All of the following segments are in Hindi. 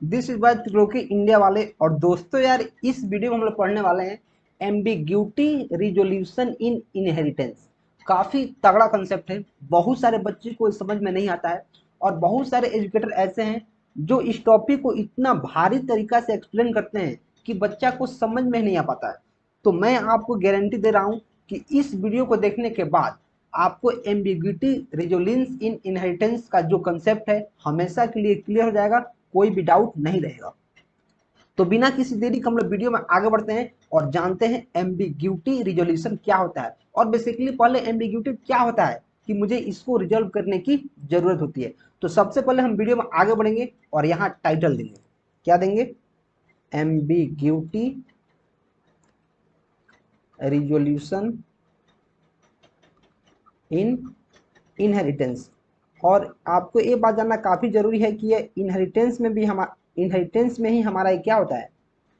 This is by Triloki India वाले। और दोस्तों यार, इस वीडियो में हम लोग पढ़ने वाले हैं एम्बिग्यूटी रिजोल्यूशन इन इनहेरिटेंस। काफी तगड़ा कंसेप्ट है, बहुत सारे बच्चे को समझ में नहीं आता है और बहुत सारे एजुकेटर ऐसे हैं जो इस टॉपिक को इतना भारी तरीका से एक्सप्लेन करते हैं कि बच्चा को समझ में नहीं आ पाता है। तो मैं आपको गारंटी दे रहा हूं कि इस वीडियो को देखने के बाद आपको एम्बिग्यूटी रिजोल्यूशन इन इनहेरिटेंस का जो कंसेप्ट है हमेशा के लिए क्लियर हो जाएगा, कोई भी डाउट नहीं रहेगा। तो बिना किसी देरी के हम लोग वीडियो में आगे बढ़ते हैं और जानते हैं एम्बिग्यूटी रिजोल्यूशन क्या होता है। और बेसिकली पहले एम्बिग्यूटी क्या होता है कि मुझे इसको रिजोल्व करने की जरूरत होती है। तो सबसे पहले हम वीडियो में आगे बढ़ेंगे और यहाँ टाइटल देंगे, क्या देंगे? Ambiguity resolution in inheritance. और आपको ये बात जानना काफ़ी ज़रूरी है कि ये इनहेरिटेंस में ही हमारा ये क्या होता है,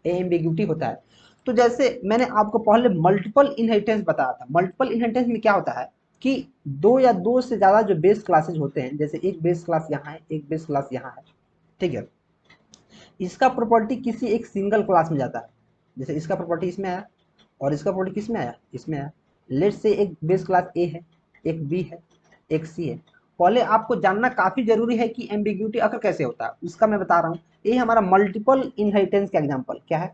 एम्बिग्यूटी होता है। तो जैसे मैंने आपको पहले मल्टीपल इनहेरिटेंस बताया था, मल्टीपल इनहेरिटेंस में क्या होता है कि दो या दो से ज़्यादा जो बेस क्लासेज होते हैं, जैसे एक बेस क्लास यहाँ है, एक बेस क्लास यहाँ है, ठीक है, इसका प्रॉपर्टी किसी एक सिंगल क्लास में जाता है। जैसे इसका प्रॉपर्टी इसमें आया और इसका प्रॉपर्टी किस में आया, इसमें आया। लेट से एक बेस क्लास ए है, एक बी है, एक सी है। पहले आपको जानना काफी जरूरी है कि एम्बिग्यूटी अगर कैसे होता है, उसका मैं बता रहा हूँ। ये हमारा मल्टीपल इनहेरिटेंस का एग्जांपल क्या है,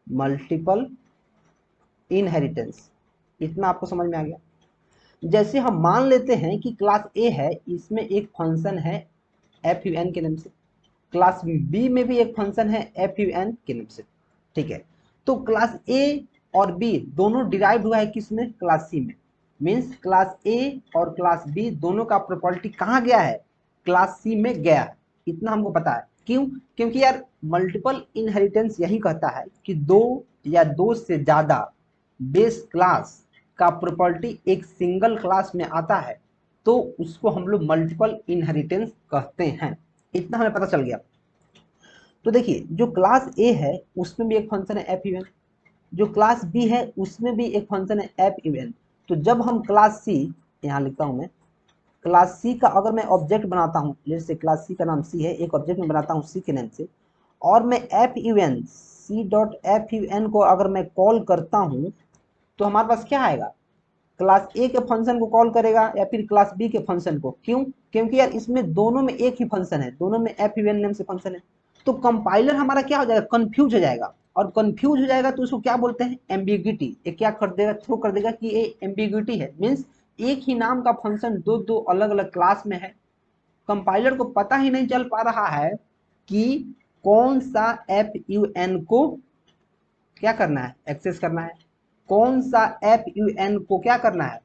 मल्टीपल इनहेरिटेंस। इतना आपको समझ में आ गया। जैसे हम मान लेते हैं कि क्लास ए है, इसमें एक फंक्शन है एफ यू एन के नाम से, क्लास बी में भी एक फंक्शन है एफ यू एन के नाम से, ठीक है। तो क्लास ए और बी दोनों डिराइव हुआ है किसमें, क्लास सी में। मीन्स क्लास ए और क्लास बी दोनों का प्रॉपर्टी कहाँ गया है, क्लास सी में गया है। इतना हमको पता है। क्यों? क्योंकि यार मल्टीपल इनहेरिटेंस यही कहता है कि दो या दो से ज्यादा बेस क्लास का प्रॉपर्टी एक सिंगल क्लास में आता है तो उसको हम लोग मल्टीपल इनहेरिटेंस कहते हैं। इतना हमें पता चल गया। तो देखिए, जो क्लास ए है उसमें भी एक फंक्शन है एफ यू एन, जो क्लास बी है उसमें भी एक फंक्शन है एफ यू एन। तो जब हम क्लास सी, यहाँ लिखता हूँ मैं, क्लास सी का अगर मैं ऑब्जेक्ट बनाता हूँ, जैसे क्लास सी का नाम सी है, एक ऑब्जेक्ट में बनाता हूँ सी के नाम से, और मैं F U N C dot F U N को अगर मैं कॉल करता हूँ तो हमारे पास क्या आएगा, क्लास ए के फंक्शन को कॉल करेगा या फिर क्लास बी के फंक्शन को। क्यों? क्योंकि यार इसमें दोनों में एक ही फंक्शन है, दोनों में एफ यू एन नेम से फंक्शन है। तो कंपाइलर हमारा क्या हो जाएगा, कंफ्यूज हो जाएगा। और कंफ्यूज हो जाएगा तो उसको क्या बोलते हैं, एम्बिग्यूटी। ये क्या कर देगा, थ्रो कर देगा कि ये एम्बिग्यूटी है। मीन्स एक ही नाम का फंक्शन दो दो अलग अलग क्लास में है। कंपाइलर को पता ही नहीं चल पा रहा है कि कौन सा एफ यू एन को क्या करना है, एक्सेस करना है, कौन सा एफ यू एन को क्या करना है,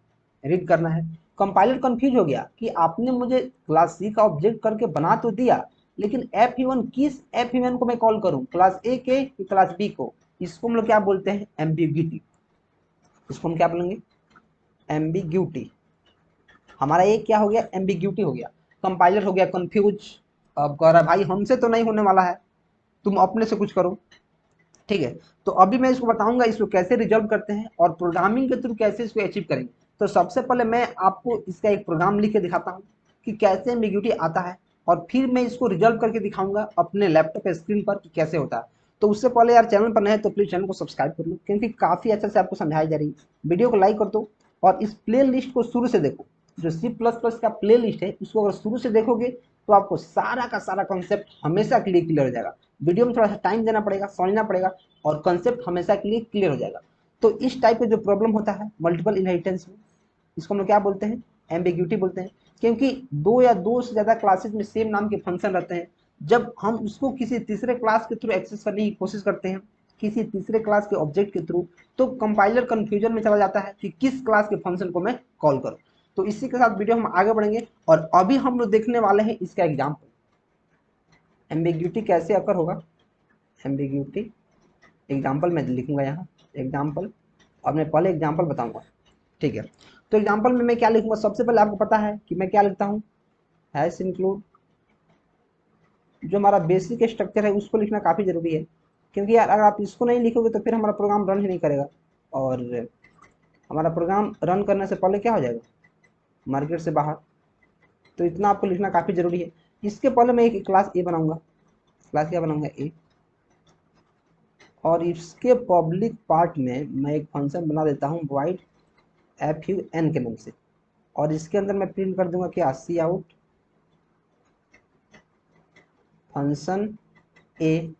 रीड करना है। कंपाइलर कंफ्यूज हो गया कि आपने मुझे क्लास सी का ऑब्जेक्ट करके बना तो दिया, लेकिन एफ यू एन किस एफ यू एन को मैं कॉल करूं, क्लास ए के कि क्लास बी को। इसको हम लोग क्या बोलते हैं, एम्बिग्यूटी। इसको हम क्या बोलेंगे, एम्बिग्यूटी। हमारा ये क्या हो गया, एम्बिग्यूटी हो गया। कंपाइलर हो गया कंफ्यूज। अब कह रहा है भाई हमसे तो नहीं होने वाला है, तुम अपने से कुछ करो, ठीक है। तो अभी मैं इसको बताऊंगा इसको कैसे रिजॉल्व करते हैं और प्रोग्रामिंग के थ्रू कैसे इसको अचीव करेंगे। तो सबसे पहले मैं आपको इसका एक प्रोग्राम लिख के दिखाता हूँ कि कैसे एम्बिग्यूटी आता है, और फिर मैं इसको रिजॉल्व करके दिखाऊंगा अपने लैपटॉप स्क्रीन पर कि कैसे होता है। तो उससे पहले यार, चैनल पर नए हैं तो प्लीज चैनल को सब्सक्राइब कर लो, क्योंकि काफी अच्छे से आपको समझाई जा रही है। वीडियो को लाइक कर दो और इस प्ले लिस्ट को शुरू से देखो। जो सी प्लस प्लस का प्ले लिस्ट है उसको अगर शुरू से देखोगे तो आपको सारा का सारा कॉन्सेप्ट हमेशा के लिए क्लियर हो जाएगा। वीडियो में थोड़ा सा टाइम देना पड़ेगा, समझना पड़ेगा, और कॉन्सेप्ट हमेशा के लिए क्लियर हो जाएगा। तो इस टाइप का जो प्रॉब्लम होता है मल्टीपल इनहेरिटेंस में, इसको हम लोग क्या बोलते हैं, एम्बिग्यूटी बोलते हैं। क्योंकि दो या दो से ज्यादा क्लासेस में सेम नाम के फंक्शन रहते हैं, जब हम उसको किसी तीसरे क्लास के थ्रू एक्सेस करने की कोशिश करते हैं, किसी तीसरे क्लास के ऑब्जेक्ट के थ्रू, तो कंपाइलर कंफ्यूजन में चला जाता है कि किस क्लास के फंक्शन को मैं कॉल करूं। तो इसी के साथ वीडियो हम आगे बढ़ेंगे और अभी हम लोग देखने वाले हैं इसका एग्जाम्पल, एम्बिग्यूटी कैसे अकर होगा। एम्बिग्यूटी एग्जाम्पल मैं लिखूंगा यहाँ, एग्जाम्पल, और मैं पहले एग्जाम्पल बताऊंगा, ठीक है। तो एग्जाम्पल में मैं क्या लिखूंगा, सबसे पहले आपको पता है कि मैं क्या लिखता हूँ, हैश इंक्लूड। जो हमारा बेसिक स्ट्रक्चर है उसको लिखना काफ़ी ज़रूरी है, क्योंकि यार अगर आप इसको नहीं लिखोगे तो फिर हमारा प्रोग्राम रन ही नहीं करेगा, और हमारा प्रोग्राम रन करने से पहले क्या हो जाएगा, मार्केट से बाहर। तो इतना आपको लिखना काफ़ी ज़रूरी है। इसके पहले मैं एक क्लास ए बनाऊंगा, क्लास क्या बनाऊंगा, ए। और इसके पब्लिक पार्ट में मैं एक फंक्शन बना देता हूँ void fun के नाम से। और इसके अंदर मैं प्रिंट कर दूंगा क्या, सी आउट फंक्शन ए,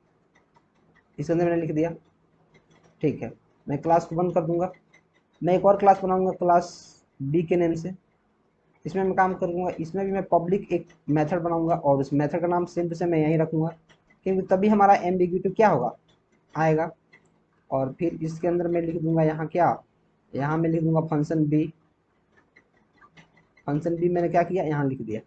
इसके अंदर मैंने लिख दिया। ठीक है, मैं क्लास को बंद कर दूंगा। मैं एक और क्लास बनाऊंगा क्लास बी के नेम से, इसमें मैं काम करूंगा, इसमें भी मैं पब्लिक एक मेथड बनाऊंगा और उस मेथड का नाम सेम टू सेम मैं यहीं रखूंगा, क्योंकि तभी हमारा एम्बिग्यूटी क्या होगा, आएगा। और फिर इसके अंदर मैं लिख दूंगा यहाँ क्या, यहाँ मैं लिख दूंगा फंक्शन बी। फंक्शन बी मैंने क्या किया, यहाँ लिख दिया।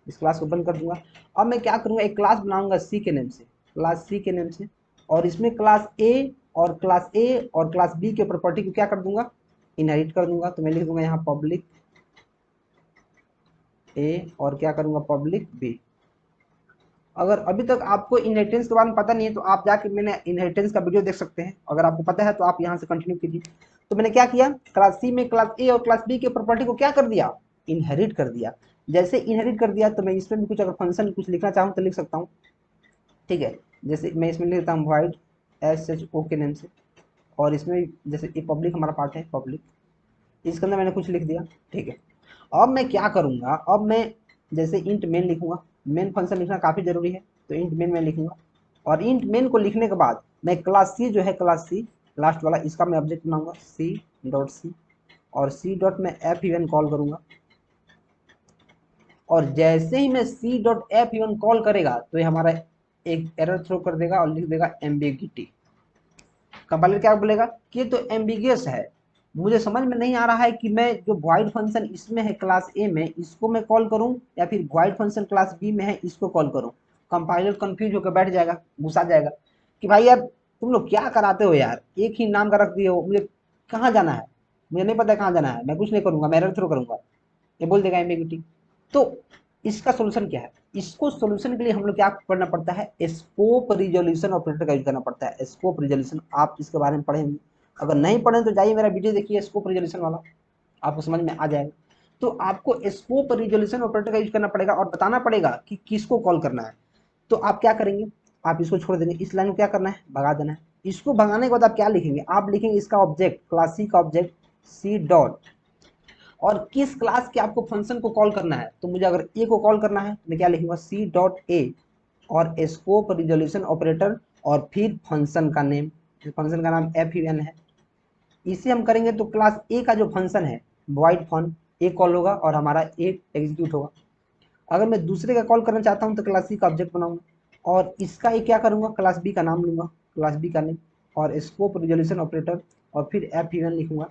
इस क्लास को बंद कर दूंगा। अब मैं क्या करूंगा, एक क्लास बनाऊंगा सी के नेम से, क्लास सी के नेम से। और इसमें क्लास ए और क्लास बी के प्रॉपर्टी को क्या कर दूंगा, इनहेरिट कर दूंगा। तो मैं लिख दूंगा यहाँ पब्लिक ए और क्या करूंगा, पब्लिक बी। अगर अभी तक आपको इनहेरिटेंस के बारे में पता नहीं है तो आप जाके मैंने इनहेरिटेंस का वीडियो देख सकते हैं। अगर आपको पता है तो आप यहाँ से कंटिन्यू कीजिए। तो मैंने क्या किया, क्लास सी में क्लास ए और क्लास बी के प्रॉपर्टी को क्या कर दिया, इनहेरिट कर दिया। जैसे इनहेरिट कर दिया तो मैं इसमें भी कुछ अगर फंक्शन कुछ लिखना चाहूँ तो लिख सकता हूँ। ठीक है, जैसे मैं इसमें लिख देता हूँ void SHO के नेम से। और इसमें जैसे ये पब्लिक हमारा पार्ट है, पब्लिक, इसके अंदर मैंने कुछ लिख दिया। ठीक है, अब मैं क्या करूँगा, अब मैं जैसे इंट मेन लिखूंगा, मेन फंक्शन लिखना काफ़ी जरूरी है, तो इंट मेन मैं लिखूंगा। और इंट मेन को लिखने के बाद मैं क्लास सी जो है, क्लास सी लास्ट वाला, इसका मैं ऑब्जेक्ट बनाऊंगा सी. और सी डॉट में एफ इवन कॉल करूंगा। और जैसे ही मैं C dot F even call करेगा तो ये हमारा एक एरर थ्रो कर देगा और लिख देगा एम्बिग्यूटी। कंपाइलर क्या बोलेगा कि ये तो एम्बिगियस है, मुझे समझ में नहीं आ रहा है कि मैं जो void फंक्शन इसमें है क्लास ए में इसको मैं कॉल करूं या फिर void फंक्शन क्लास बी में है इसको कॉल करूं। कंपाइलर कंफ्यूज होकर बैठ जाएगा, गुस्सा जाएगा कि भाई यार तुम लोग क्या कराते हो यार, एक ही नाम का रख दिए हो, मुझे कहाँ जाना है, मुझे नहीं पता कहाँ जाना है, मैं कुछ नहीं करूंगा, मैं एरर थ्रो करूंगा, ये बोल देगा एम्बिग्यूटी। तो इसका सोल्यूशन क्या है, इसको सोल्यूशन के लिए हम लोग क्या करना पड़ता है, स्कोप रिजोल्यूशन ऑपरेटर का यूज करना पड़ता है। स्कोप रिजोल्यूशन आप इसके बारे में पढ़ेंगे, अगर नहीं पढ़े तो जाइए मेरा वीडियो देखिए स्कोप रिजोल्यूशन वाला, आपको समझ में आ जाएगा। तो आपको स्कोप रिजोल्यूशन ऑपरेटर का यूज करना पड़ेगा और बताना पड़ेगा कि किसको कॉल करना है। तो आप क्या करेंगे, आप इसको छोड़ देंगे, इस लाइन को क्या करना है, भगा देना है। इसको भगाने के बाद आप क्या लिखेंगे, आप लिखेंगे इसका ऑब्जेक्ट क्लास सी का ऑब्जेक्ट सी डॉट, और किस क्लास के आपको फंक्शन को कॉल करना है। तो मुझे अगर ए को कॉल करना है तो मैं क्या लिखूंगा, सी डॉट ए और स्कोप रिजोल्यूशन ऑपरेटर और फिर फंक्शन का नेम, फंक्शन का नाम एफ यू एन है। इसे हम करेंगे तो क्लास ए का जो फंक्शन है void फन ए कॉल होगा और हमारा ए एग्जीक्यूट होगा। अगर मैं दूसरे का कॉल करना चाहता हूँ तो क्लास सी का ऑब्जेक्ट बनाऊंगा और इसका एक क्या करूंगा, क्लास बी का नाम लूंगा, क्लास बी का नेम और स्कोप रिजोल्यूशन ऑपरेटर और फिर एफ यू एन लिखूंगा।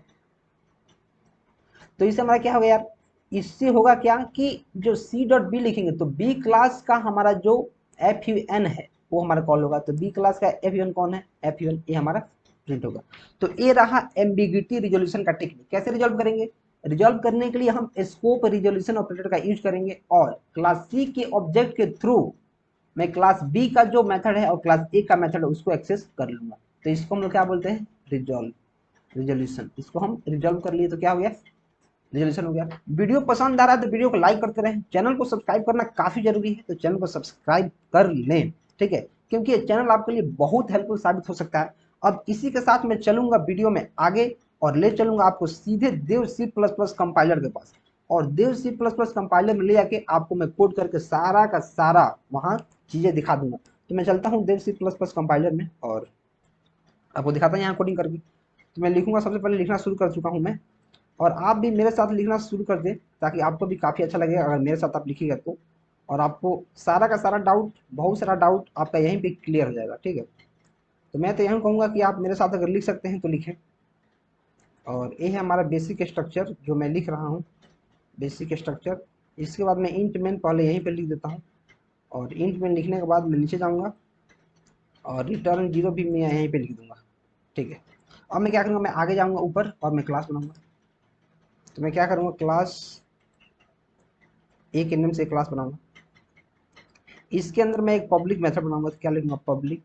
तो इससे हमारा क्या होगा यार, इससे होगा क्या कि जो सी डॉट बी लिखेंगे तो बी क्लास का हमारा जो एफ यू एन है वो हमारा कॉल होगा। तो बी क्लास का एफ यू एन कौन है, एफ यू एन, ये हमारा प्रिंट होगा। तो ये रहा एम्बिग्यूटी रिजोल्यूशन का टेक्निक। कैसे रिजॉल्व करेंगे, रिजॉल्व करने के लिए हम स्कोप रिजोल्यूशन ऑपरेटर का यूज करेंगे और क्लास सी के ऑब्जेक्ट के थ्रू मैं क्लास बी का जो मेथड है और क्लास ए का मेथड है उसको एक्सेस कर लूंगा। तो इसको हम लोग क्या बोलते हैं, रिजॉल्व रिजोल्यूशन। इसको हम रिजॉल्व कर लिए तो क्या हो गया, रिजोल्यूशन हो गया। वीडियो पसंद आ रहा है तो वीडियो को लाइक करते रहें, चैनल को सब्सक्राइब करना काफी जरूरी है, तो चैनल को सब्सक्राइब कर लें। ठीक है, क्योंकि ये चैनल आपके लिए बहुत हेल्पफुल साबित हो सकता है। अब इसी के साथ मैं चलूंगा वीडियो में आगे और ले चलूंगा आपको सीधे देव सी प्लस प्लस कंपाइलर के पास, और देव सी प्लस प्लस कंपाइलर में ले जाके आपको मैं कोड करके सारा का सारा वहां चीजें दिखा दूंगा। तो मैं चलता हूँ देव सी प्लस प्लस कंपाइलर में और आपको दिखाता हूँ यहाँ कोडिंग करके। तो मैं लिखूंगा, सबसे पहले लिखना शुरू कर चुका हूँ मैं, और आप भी मेरे साथ लिखना शुरू कर दें ताकि आपको भी काफ़ी अच्छा लगेगा अगर मेरे साथ आप लिखिएगा तो। और आपको सारा का सारा डाउट, बहुत सारा डाउट आपका यहीं पे क्लियर हो जाएगा। ठीक है, तो मैं तो यही कहूँगा कि आप मेरे साथ अगर लिख सकते हैं तो लिखें। और ये है हमारा बेसिक स्ट्रक्चर जो मैं लिख रहा हूँ, बेसिक स्ट्रक्चर। इसके बाद मैं इंट मेन पहले यहीं पर लिख देता हूँ और इंट मेन लिखने के बाद मैं नीचे जाऊँगा और रिटर्न 0 भी मैं यहीं पर लिख दूँगा। ठीक है, अब मैं क्या करूँगा, मैं आगे जाऊँगा ऊपर और मैं क्लास बनाऊँगा। तो मैं क्या करूँगा, क्लास ए के नेम से क्लास बनाऊँगा, इसके अंदर मैं एक पब्लिक मेथड बनाऊंगा। तो क्या लिखूंगा, पब्लिक,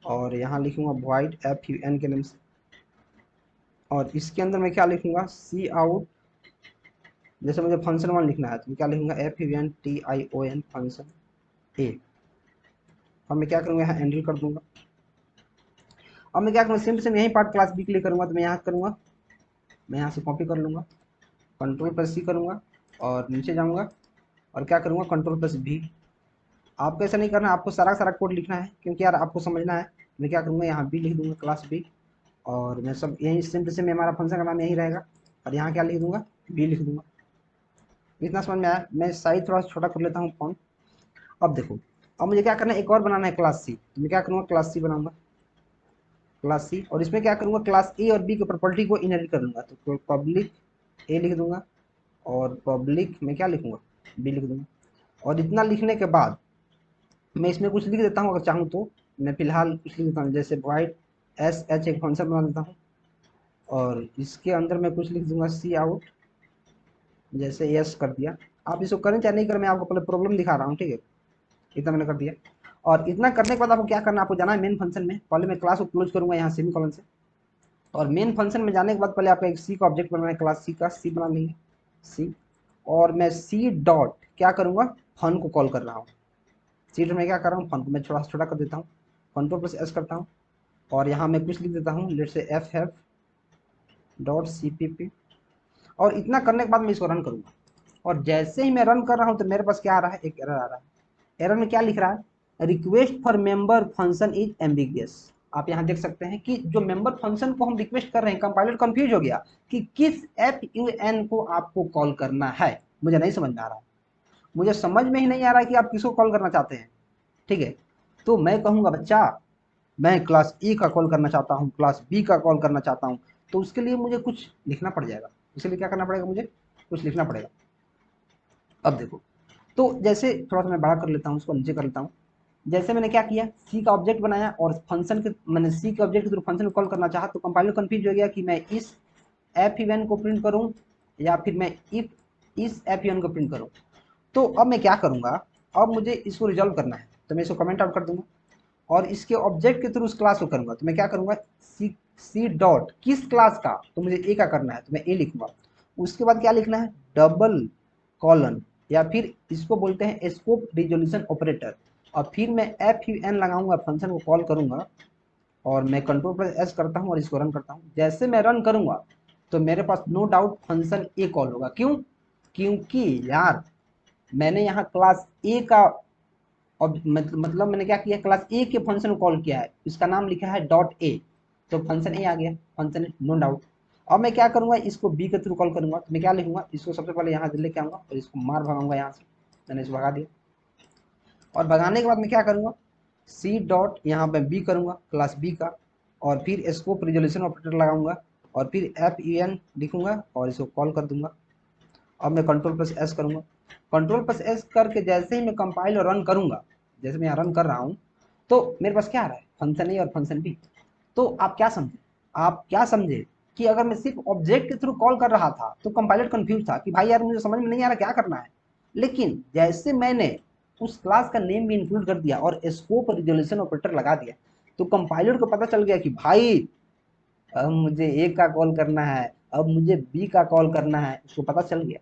और यहाँ लिखूंगा void fun के नेम से। और इसके अंदर मैं क्या लिखूंगा, सी आउट जैसे मुझे फंक्शन 1 लिखना है तो मैं क्या लिखूंगा, FUNTION फंक्शन ए। अब मैं क्या करूँगा, यहाँ एंडल कर दूंगा। अब मैं क्या करूँगा, सेम सेम यही पार्ट क्लास बी के लिए करूँगा, तो मैं यहाँ करूँगा, मैं यहाँ से कॉपी कर लूँगा, Ctrl+C करूँगा और नीचे जाऊँगा और क्या करूँगा, Ctrl+V। आपको ऐसा नहीं करना, आपको सारा सारा कोड लिखना है, क्योंकि यार आपको समझना है। मैं क्या करूँगा, यहाँ बी लिख दूँगा, क्लास बी, और मैं सब यही सेम टू सेम हमारा फंक्शन का नाम यही रहेगा, और यहाँ क्या लिख दूँगा, बी लिख दूँगा। इतना समझ में आया। मैं साइज थोड़ा छोटा कर लेता हूँ फॉन्ट। अब देखो, अब मुझे क्या करना है, एक और बनाना है क्लास सी, तो मैं क्या करूँगा, क्लास सी बनाऊंगा, क्लास सी, और इसमें क्या करूँगा, क्लास ए और बी के प्रॉपर्टी को इनहेरिट कर लूँगा, तो पब्लिक ए लिख दूँगा और पब्लिक में क्या लिखूँगा, बी लिख दूँगा। और इतना लिखने के बाद मैं इसमें कुछ लिख देता हूँ, अगर चाहूँ तो मैं फिलहाल कुछ लिख देता हूँ, जैसे वाइड SH एक फंक्शन बना देता हूँ, और इसके अंदर मैं कुछ लिख दूंगा सी आउट, जैसे यस कर दिया। आप इसको करें चाहे नहीं करें, मैं आपको पहले प्रॉब्लम दिखा रहा हूँ, ठीक है। इतना मैंने कर दिया, और इतना करने के बाद आपको क्या करना है, आपको जाना है मेन फंक्शन में। पहले मैं क्लास को क्लोज करूंगा यहाँ सेमीकोलन से, और मेन फंक्शन में जाने के बाद पहले आपको एक सी का ऑब्जेक्ट बनाना है, क्लास सी का, सी बना लेंगे सी, और मैं सी डॉट क्या करूँगा, फन को कॉल कर रहा हूँ। सी डॉट में क्या कर रहा हूँ, फन को मैं छोटा छोटा कर देता हूँ, Ctrl+S करता हूँ, और यहाँ मैं कुछ लिख देता हूँ, लेट से FF.CPP। और इतना करने के बाद मैं इसको रन करूँगा, और जैसे ही मैं रन कर रहा हूँ तो मेरे पास क्या आ रहा है, एक एरर आ रहा है। एरर में क्या लिख रहा है, request for member function is ambiguous. आप यहाँ देख सकते हैं कि जो मेंबर फंक्शन को हम रिक्वेस्ट कर रहे हैं, कंपाइलर कंफ्यूज हो गया कि किस FUN को आपको कॉल करना है। मुझे नहीं समझ में आ रहा है, मुझे समझ में ही नहीं आ रहा है कि आप किसको कॉल करना चाहते हैं, ठीक है। तो मैं कहूँगा बच्चा, मैं क्लास ए का कॉल करना चाहता हूँ, क्लास बी का कॉल करना चाहता हूँ, तो उसके लिए मुझे कुछ लिखना पड़ जाएगा। इसलिए क्या करना पड़ेगा, मुझे कुछ लिखना पड़ेगा। अब देखो, तो जैसे थोड़ा सा मैं बड़ा कर लेता हूँ, उसको नीचे कर लेता हूँ। जैसे मैंने क्या किया, सी का ऑब्जेक्ट बनाया और फंक्शन के, मैंने सी के ऑब्जेक्ट के थ्रू फंक्शन को कॉल करना चाहा, तो कंपाइलर कंफ्यूज हो गया कि मैं इस FUN को प्रिंट करूँ या फिर मैं इस FUN को प्रिंट करूँ। तो अब मैं क्या करूँगा, अब मुझे इसको रिजॉल्व करना है, तो मैं इसको कमेंट आउट कर दूंगा, और इसके ऑब्जेक्ट के थ्रू उस क्लास को करूँगा। तो मैं क्या करूँगा, सी डॉट किस क्लास का, तो मुझे ए का करना है, तो मैं ए लिखूंगा। उसके बाद क्या लिखना है, डबल कॉलन, या फिर इसको बोलते हैं स्कोप रिजोल्यूशन ऑपरेटर, और फिर मैं FUN लगाऊंगा, फंक्शन को कॉल करूंगा, और मैं Ctrl+S करता हूँ और इसको रन करता हूँ। जैसे मैं रन करूंगा तो मेरे पास नो डाउट फंक्शन ए कॉल होगा। क्यों, क्योंकि यार मैंने यहाँ क्लास ए का, और मतलब मैंने क्या किया, क्लास ए के फंक्शन को कॉल किया है, इसका नाम लिखा है डॉट ए, तो फंक्शन ए आ गया, फंक्शन ए नो डाउट। अब मैं क्या करूंगा, इसको बी के थ्रू कॉल करूंगा, तो मैं क्या लिखूंगा, इसको सबसे पहले यहाँ लेके आऊंगा और इसको मार भगाऊंगा यहाँ से। मैंने इसको भगा दिया, और भगाने के बाद मैं क्या करूंगा, सी डॉट यहाँ पे बी करूंगा, क्लास बी का, और फिर स्कोप रिजोल्यूशन ऑपरेटर लगाऊंगा, और फिर FUN लिखूंगा और इसको कॉल कर दूंगा। अब मैं Ctrl+S करूंगा, Ctrl+S करके जैसे ही मैं कंपाइल और रन करूंगा, जैसे मैं यहाँ रन कर रहा हूँ, तो मेरे पास क्या आ रहा है, फंक्शन ए और फंक्शन बी। तो आप क्या समझे, आप क्या समझे कि अगर मैं सिर्फ ऑब्जेक्ट के थ्रू कॉल कर रहा था तो कंपाइलर कंफ्यूज था कि भाई यार मुझे समझ में नहीं आ रहा क्या करना है। लेकिन जैसे मैंने उस क्लास का नेम भी इंक्लूड कर दिया और स्कोप रिजोल्यूशन ऑपरेटर लगा दिया, तो कंपाइलर को पता चल गया कि भाई अब मुझे ए का कॉल करना है, अब मुझे बी का कॉल करना है, उसको पता चल गया।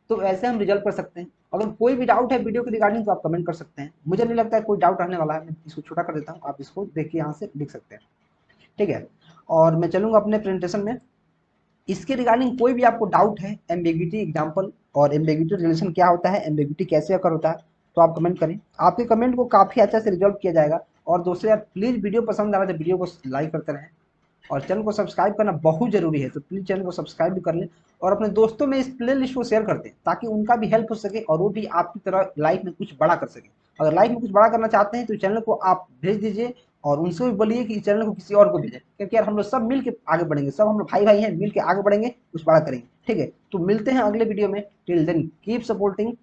तो ऐसे हम रिजल्व कर सकते हैं। अगर कोई भी डाउट है वीडियो के रिगार्डिंग तो आप कमेंट कर सकते हैं, मुझे नहीं लगता है कोई डाउट रहने वाला है। मैं इसको छोटा कर देता हूँ, आप इसको देखिए यहाँ से लिख सकते हैं, ठीक है। और मैं चलूंगा अपने प्रेजेंटेशन में। इसके रिगार्डिंग कोई भी आपको डाउट है, एम्बिग्यूटी एग्जांपल और एम्बिग्यूटी रिलेशन क्या होता है, एम्बिग्यूटी कैसे अकर होता है, तो आप कमेंट करें। आपके कमेंट को काफ़ी अच्छे से रिजॉल्व किया जाएगा। और दोस्तों यार प्लीज़ वीडियो पसंद आ रहा है तो वीडियो को लाइक करते रहें, और चैनल को सब्सक्राइब करना बहुत जरूरी है, तो प्लीज़ चैनल को सब्सक्राइब भी कर लें, और अपने दोस्तों में इस प्ले लिस्ट को शेयर कर दें ताकि उनका भी हेल्प हो सके और वो भी आपकी तरह लाइफ में कुछ बड़ा कर सके। अगर लाइफ में कुछ बड़ा करना चाहते हैं तो चैनल को आप भेज दीजिए, और उनसे भी बोलिए कि इस चैनल को किसी और को भेजें, क्योंकि यार हम लोग सब मिल के आगे बढ़ेंगे, सब हम लोग भाई भाई हैं, मिल के आगे बढ़ेंगे, कुछ बड़ा करेंगे, ठीक है। तो मिलते हैं अगले वीडियो में, टिल देन कीप सपोर्टिंग